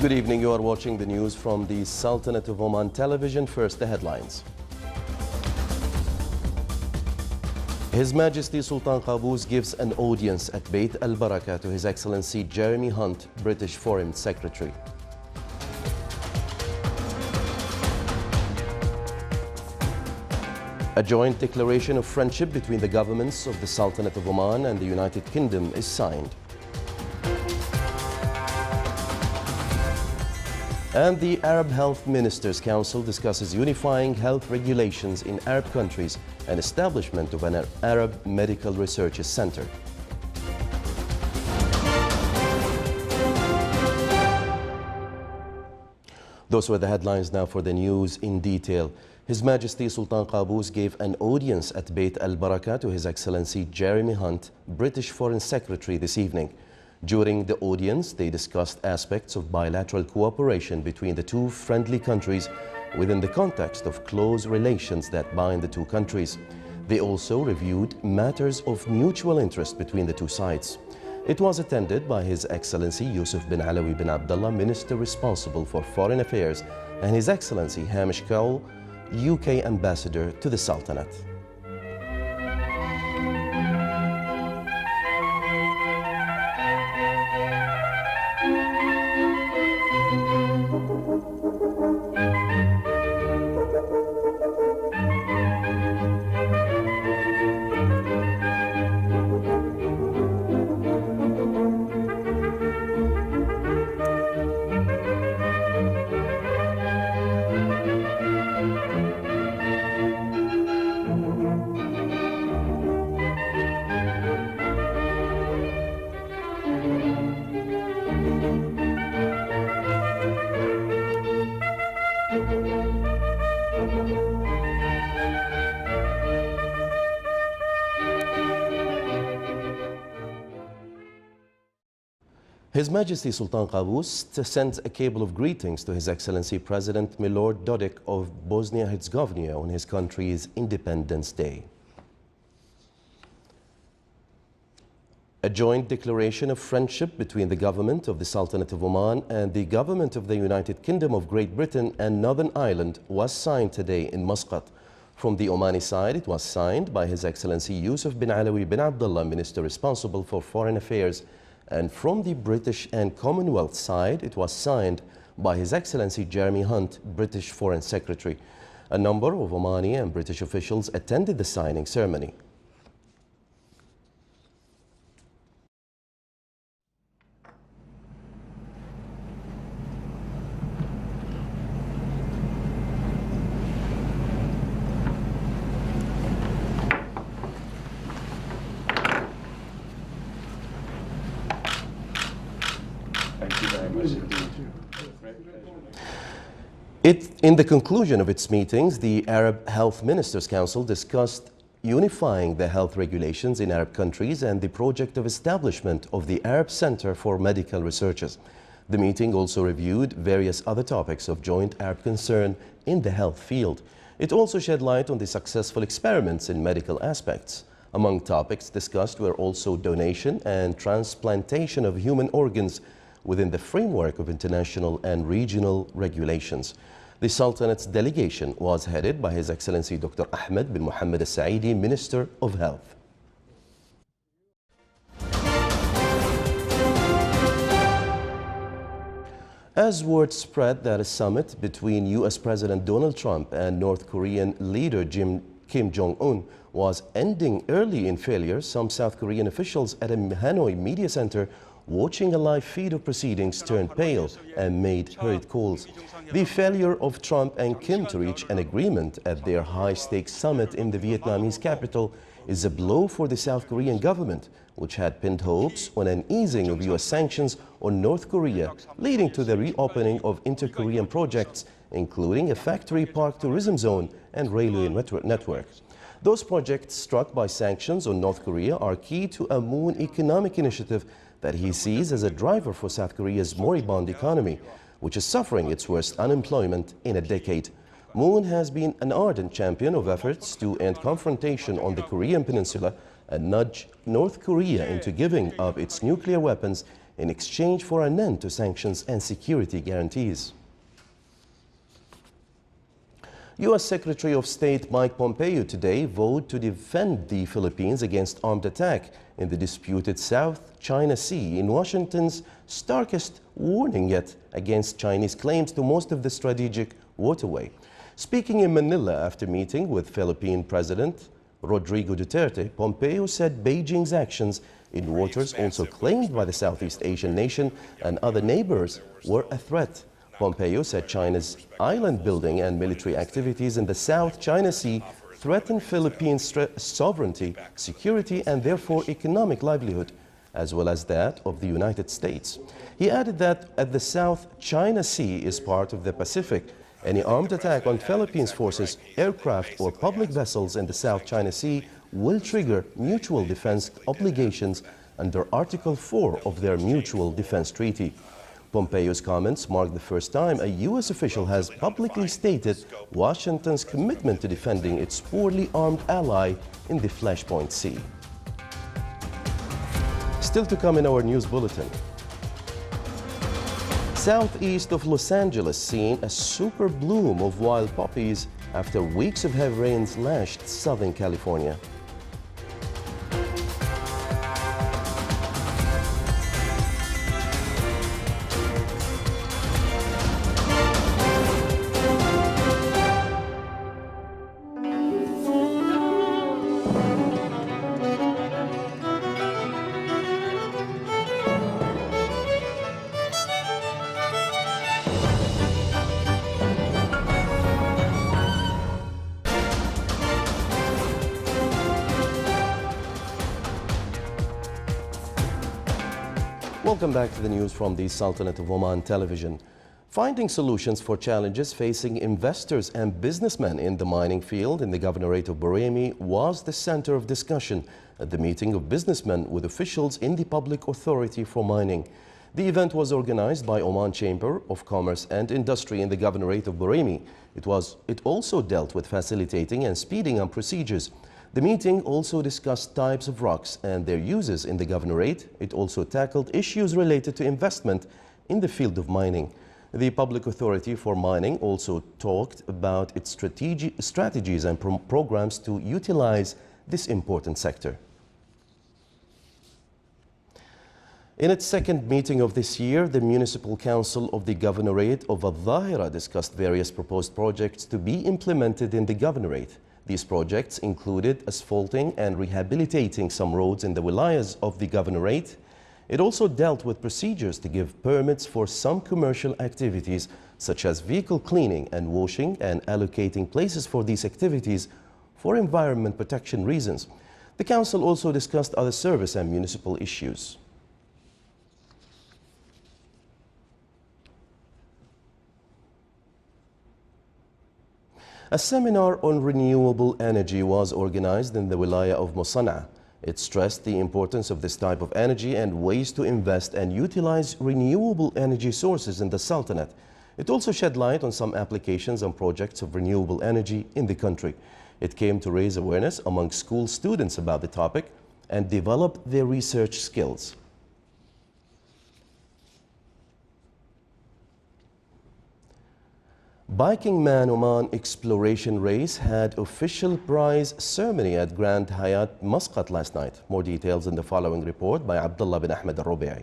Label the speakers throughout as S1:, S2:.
S1: Good evening. You are watching the news from the Sultanate of Oman television. First, the headlines. His Majesty Sultan Qaboos gives an audience at Beit al-Baraka to His Excellency Jeremy Hunt, British Foreign Secretary. A joint declaration of friendship between the governments of the Sultanate of Oman and the United Kingdom is signed. And the Arab Health Ministers' Council discusses unifying health regulations in Arab countries and establishment of an Arab Medical Research Center. Those were the headlines. Now for the news in detail. His Majesty Sultan Qaboos gave an audience at Beit al-Baraka to His Excellency Jeremy Hunt, British Foreign Secretary, this evening. During the audience, they discussed aspects of bilateral cooperation between the two friendly countries within the context of close relations that bind the two countries. They also reviewed matters of mutual interest between the two sides. It was attended by His Excellency Yusuf bin Alawi bin Abdullah, Minister responsible for Foreign Affairs, and His Excellency Hamish Cowell, UK Ambassador to the Sultanate. His Majesty Sultan Qaboos sends a cable of greetings to His Excellency President Milorad Dodik of Bosnia-Herzegovina on his country's Independence Day. A joint declaration of friendship between the government of the Sultanate of Oman and the government of the United Kingdom of Great Britain and Northern Ireland was signed today in Muscat. From the Omani side, it was signed by His Excellency Yusuf bin Alawi bin Abdullah, Minister responsible for Foreign Affairs, and from the British and Commonwealth side, it was signed by His Excellency Jeremy Hunt, British Foreign Secretary. A number of Omani and British officials attended the signing ceremony.
S2: Thank you very much indeed.
S1: In the conclusion of its meetings, the Arab Health Ministers' Council discussed unifying the health regulations in Arab countries and the project of establishment of the Arab Center for Medical Researches. The meeting also reviewed various other topics of joint Arab concern in the health field. It also shed light on the successful experiments in medical aspects. Among topics discussed were also donation and transplantation of human organs within the framework of international and regional regulations. The Sultanate's delegation was headed by His Excellency Dr. Ahmed bin Mohammed Al-Saidi, Minister of Health. As word spread that a summit between U.S. President Donald Trump and North Korean leader Kim Jong-un was ending early in failure, some South Korean officials at a Hanoi media center watching a live feed of proceedings turned pale and made hurried calls. The failure of Trump and Kim to reach an agreement at their high-stakes summit in the Vietnamese capital is a blow for the South Korean government, which had pinned hopes on an easing of U.S. sanctions on North Korea, leading to the reopening of inter-Korean projects, including a factory park tourism zone and railway network. Those projects struck by sanctions on North Korea are key to a Moon economic initiative that he sees as a driver for South Korea's moribund economy, which is suffering its worst unemployment in a decade. Moon has been an ardent champion of efforts to end confrontation on the Korean peninsula and nudge North Korea into giving up its nuclear weapons in exchange for an end to sanctions and security guarantees. U.S. Secretary of State Mike Pompeo today vowed to defend the Philippines against armed attack in the disputed South China Sea, in Washington's starkest warning yet against Chinese claims to most of the strategic waterway. Speaking in Manila after meeting with Philippine President Rodrigo Duterte, Pompeo said Beijing's actions in waters also claimed by the Southeast Asian nation and other neighbors were a threat. Pompeo said China's island building and military activities in the South China Sea threaten Philippines' sovereignty, security, and therefore economic livelihood, as well as that of the United States. He added that the South China Sea is part of the Pacific. Any armed attack on Philippines forces, aircraft, or public vessels in the South China Sea will trigger mutual defense obligations under Article 4 of their Mutual Defense Treaty. Pompeo's comments mark the first time a U.S. official has publicly stated Washington's commitment to defending its poorly armed ally in the Flashpoint Sea. Still to come in our news bulletin. Southeast of Los Angeles seeing a super bloom of wild poppies after weeks of heavy rains lashed Southern California. Welcome back to the news from the Sultanate of Oman television. Finding solutions for challenges facing investors and businessmen in the mining field in the Governorate of Boremi was the center of discussion at the meeting of businessmen with officials in the Public Authority for Mining. The event was organized by Oman Chamber of Commerce and Industry in the Governorate of Boremi. It also dealt with facilitating and speeding up procedures. The meeting also discussed types of rocks and their uses in the governorate. It also tackled issues related to investment in the field of mining. The Public Authority for Mining also talked about its strategies and programs to utilize this important sector. In its second meeting of this year, the Municipal Council of the Governorate of Al-Dhahira discussed various proposed projects to be implemented in the governorate. These projects included asphalting and rehabilitating some roads in the wilayas of the governorate. It also dealt with procedures to give permits for some commercial activities, such as vehicle cleaning and washing, and allocating places for these activities for environment protection reasons. The council also discussed other service and municipal issues. A seminar on renewable energy was organized in the wilaya of Musannaa. It stressed the importance of this type of energy and ways to invest and utilize renewable energy sources in the Sultanate. It also shed light on some applications and projects of renewable energy in the country. It came to raise awareness among school students about the topic and develop their research skills. Biking Man Oman Exploration Race had official prize ceremony at Grand Hyatt Muscat last night. More details in the following report by Abdullah bin Ahmed al-Rubi'i.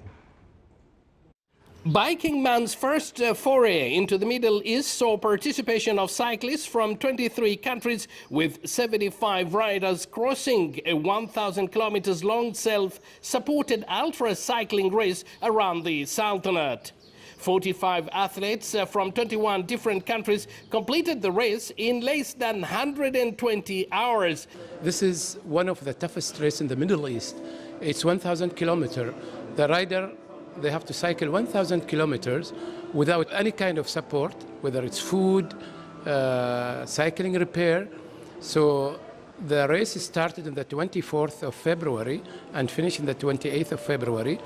S3: Biking Man's first foray into the Middle East saw participation of cyclists from 23 countries, with 75 riders crossing a 1,000 kilometers long self-supported ultra cycling race around the Sultanate. 45 athletes from 21 different countries completed the race in less than 120 hours.
S4: This is one of the toughest races in the Middle East. It's 1,000 kilometers. The rider, they have to cycle 1,000 kilometers without any kind of support, whether it's food, cycling repair. So the race started on the 24th of February and finished on the 28th of February.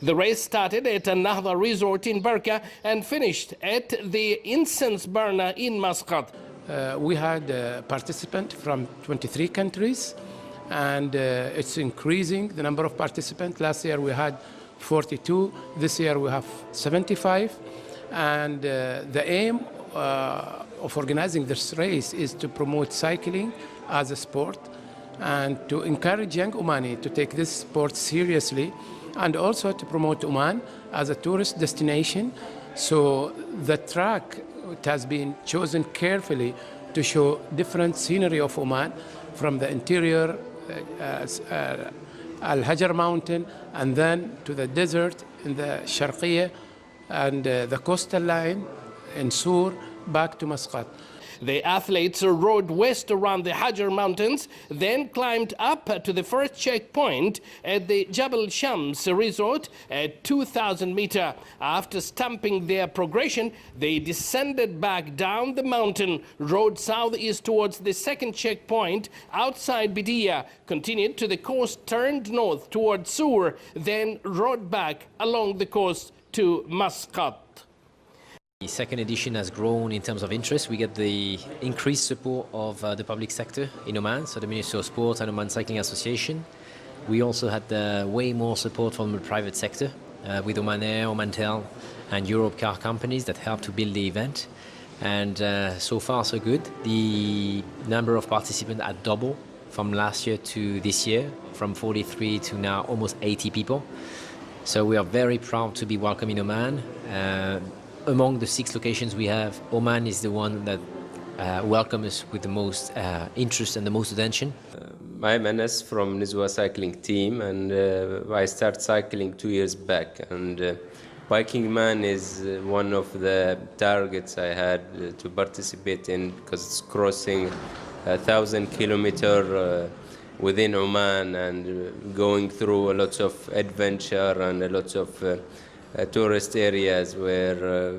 S3: The race started at another resort in Barka and finished at the incense burner in Muscat.
S4: We had participants from 23 countries, and it's increasing the number of participants. Last year we had 42. This year we have 75. And the aim of organizing this race is to promote cycling as a sport and to encourage young Omani to take this sport seriously, and also to promote Oman as a tourist destination. So the track, it has been chosen carefully to show different scenery of Oman, from the interior, Al-Hajar mountain, and then to the desert in the Sharqiyya, and the coastal line in Sur, back to Muscat.
S3: The athletes rode west around the Hajar Mountains, then climbed up to the first checkpoint at the Jabal Shams resort at 2,000 meters. After stamping their progression, they descended back down the mountain, rode southeast towards the second checkpoint outside Bidia, continued to the coast, turned north towards Sur, then rode back along the coast to Muscat.
S5: The second edition has grown in terms of interest. We get the increased support of the public sector in Oman, so the Ministry of Sport and Oman Cycling Association. We also had way more support from the private sector with Oman Air, Omantel and Europe car companies that helped to build the event. And so far so good. The number of participants are double from last year to this year, from 43 to now almost 80 people. So we are very proud to be welcoming Oman. Among the 6 locations we have, Oman is the one that welcomes us with the most interest and the most attention.
S6: I'm Anas from Nizwa cycling team, and I started cycling 2 years back. And Biking Man is one of the targets I had to participate in, because it's crossing 1,000 kilometers within Oman and going through a lot of adventure and a lot of tourist areas where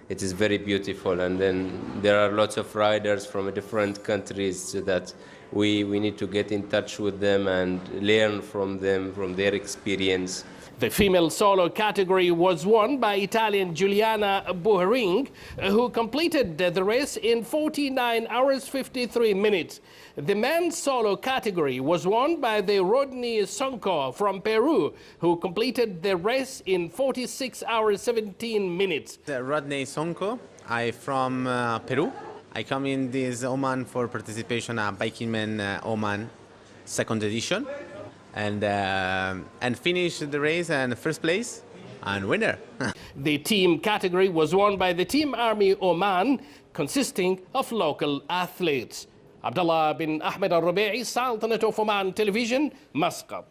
S6: it is very beautiful, and then there are lots of riders from different countries, so that we need to get in touch with them and learn from them, from their experience.
S3: The female solo category was won by Italian Giuliana Buhering, who completed the race in 49 hours 53 minutes. The men's solo category was won by the Rodney Sonko from Peru, who completed the race in 46 hours 17 minutes.
S7: Rodney Sonko, I'm from Peru. I come in this Oman for participation at Biking Man Oman second edition. And finish the race and first place and winner.
S3: The team category was won by the Team Army Oman, consisting of local athletes. Abdullah bin Ahmed Al-Rabi'i, Sultanate of Oman Television, Muscat.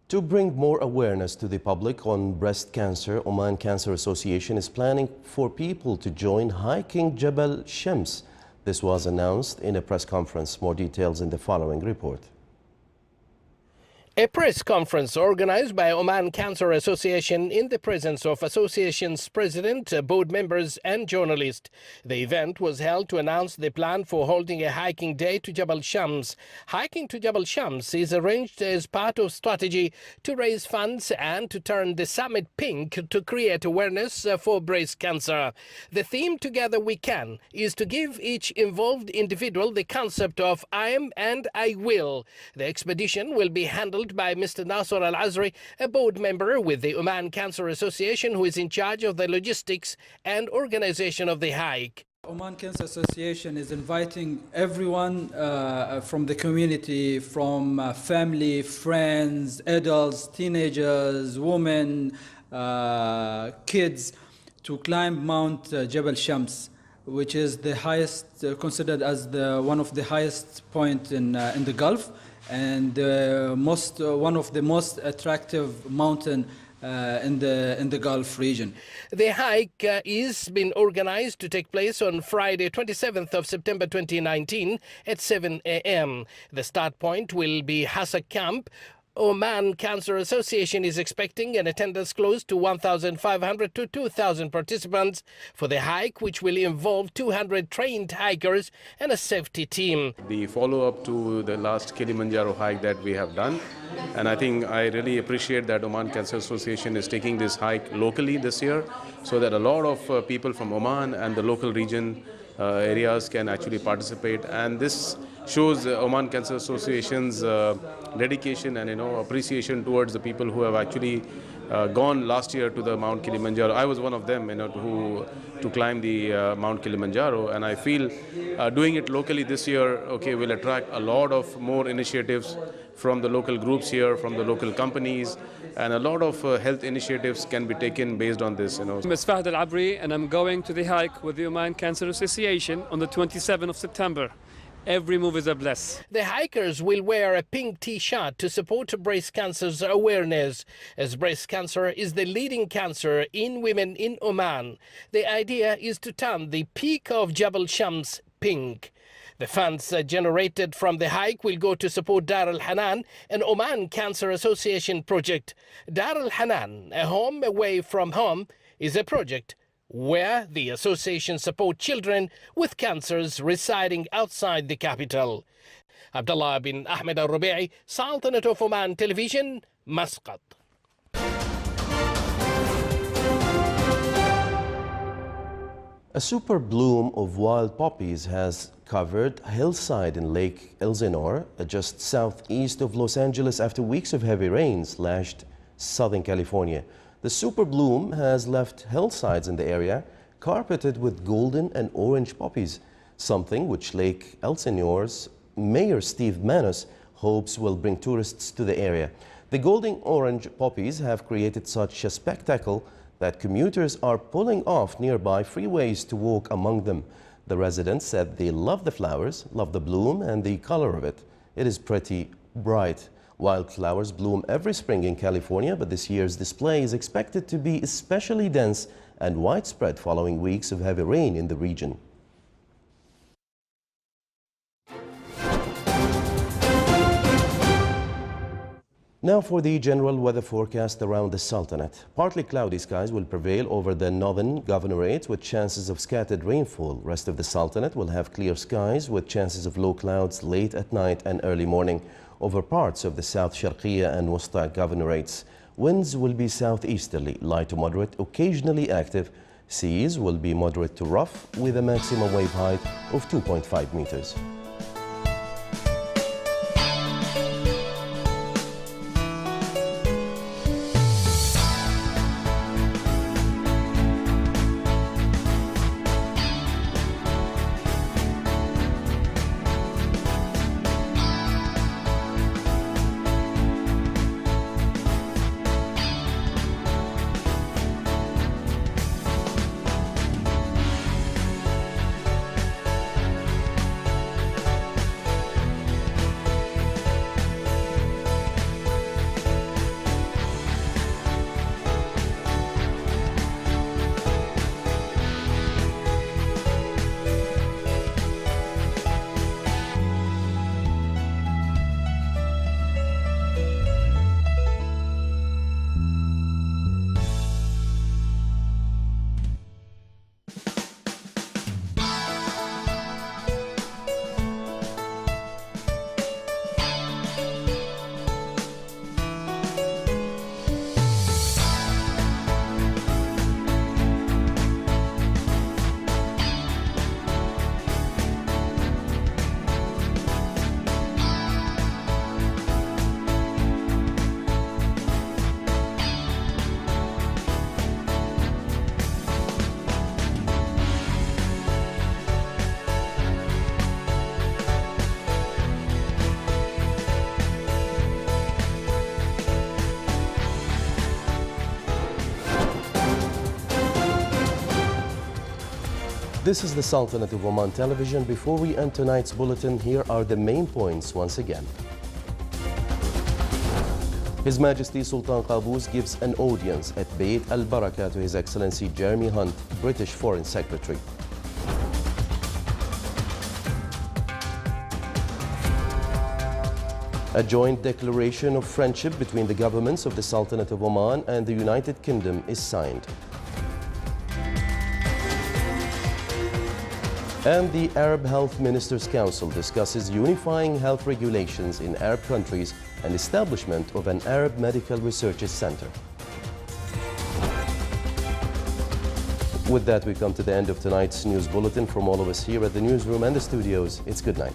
S1: To bring more awareness to the public on breast cancer, Oman Cancer Association is planning for people to join hiking Jabal Shams. This was announced in a press conference. More details in the following report.
S3: A press conference organized by Oman Cancer Association in the presence of association's president, board members and journalists. The event was held to announce the plan for holding a hiking day to Jabal Shams. Hiking to Jabal Shams is arranged as part of strategy to raise funds and to turn the summit pink to create awareness for breast cancer. The theme, Together We Can, is to give each involved individual the concept of I am and I will. The expedition will be handled by Mr. Nasser Al-Azri, a board member with the Oman Cancer Association, who is in charge of the logistics and organization of the hike.
S8: Oman Cancer Association is inviting everyone from the community, from family, friends, adults, teenagers, women, kids, to climb Mount Jabal Shams, which is the highest, considered as one of the highest point in the Gulf, and one of the most attractive mountain in the Gulf region.
S3: The hike is been organized to take place on Friday, 27th of September 2019 at 7 a.m. The start point will be Hassa Camp. Oman Cancer Association is expecting an attendance close to 1,500 to 2,000 participants for the hike, which will involve 200 trained hikers and a safety team.
S2: The follow-up to the last Kilimanjaro hike that we have done, and I think I really appreciate that Oman Cancer Association is taking this hike locally this year, so that a lot of people from Oman and the local region areas can actually participate. And this shows Oman Cancer Association's dedication and appreciation towards the people who have actually gone last year to the Mount Kilimanjaro. I was one of them, to climb the Mount Kilimanjaro, and I feel doing it locally this year, will attract a lot of more initiatives from the local groups here, from the local companies, and a lot of health initiatives can be taken based on this.
S9: I'm Fahd Al-Abri, and I'm going to the hike with the Oman Cancer Association on the 27th of September. Every move is a bless.
S3: The hikers will wear a pink T-shirt to support breast cancer's awareness, as breast cancer is the leading cancer in women in Oman. The idea is to turn the peak of Jabal Shams pink. The funds generated from the hike will go to support Dar al-Hanan, an Oman Cancer Association project. Dar al-Hanan, a home away from home, is a project where the association supports children with cancers residing outside the capital. Abdullah bin Ahmed al-Rubi'i, Sultanate of Oman Television, Muscat.
S1: A super bloom of wild poppies has covered a hillside in Lake Elsinore, just southeast of Los Angeles, after weeks of heavy rains lashed Southern California. The super bloom has left hillsides in the area carpeted with golden and orange poppies, something which Lake Elsinore's Mayor Steve Manos hopes will bring tourists to the area. The golden orange poppies have created such a spectacle that commuters are pulling off nearby freeways to walk among them. The residents said they love the flowers, love the bloom and the color of it. It is pretty bright. Wildflowers bloom every spring in California, but this year's display is expected to be especially dense and widespread following weeks of heavy rain in the region. Now for the general weather forecast around the Sultanate. Partly cloudy skies will prevail over the northern governorate with chances of scattered rainfall. Rest of the Sultanate will have clear skies with chances of low clouds late at night and early morning. Over parts of the South Sharqiya and Wusta governorates, winds will be southeasterly, light to moderate, occasionally active. Seas will be moderate to rough with a maximum wave height of 2.5 meters. This is the Sultanate of Oman Television. Before we end tonight's bulletin, here are the main points once again. His Majesty Sultan Qaboos gives an audience at Bayt al-Baraka to His Excellency Jeremy Hunt, British Foreign Secretary. A joint declaration of friendship between the governments of the Sultanate of Oman and the United Kingdom is signed. And the Arab Health Ministers' Council discusses unifying health regulations in Arab countries and establishment of an Arab Medical Research Center. With that, we come to the end of tonight's news bulletin. From all of us here at the newsroom and the studios, it's good night.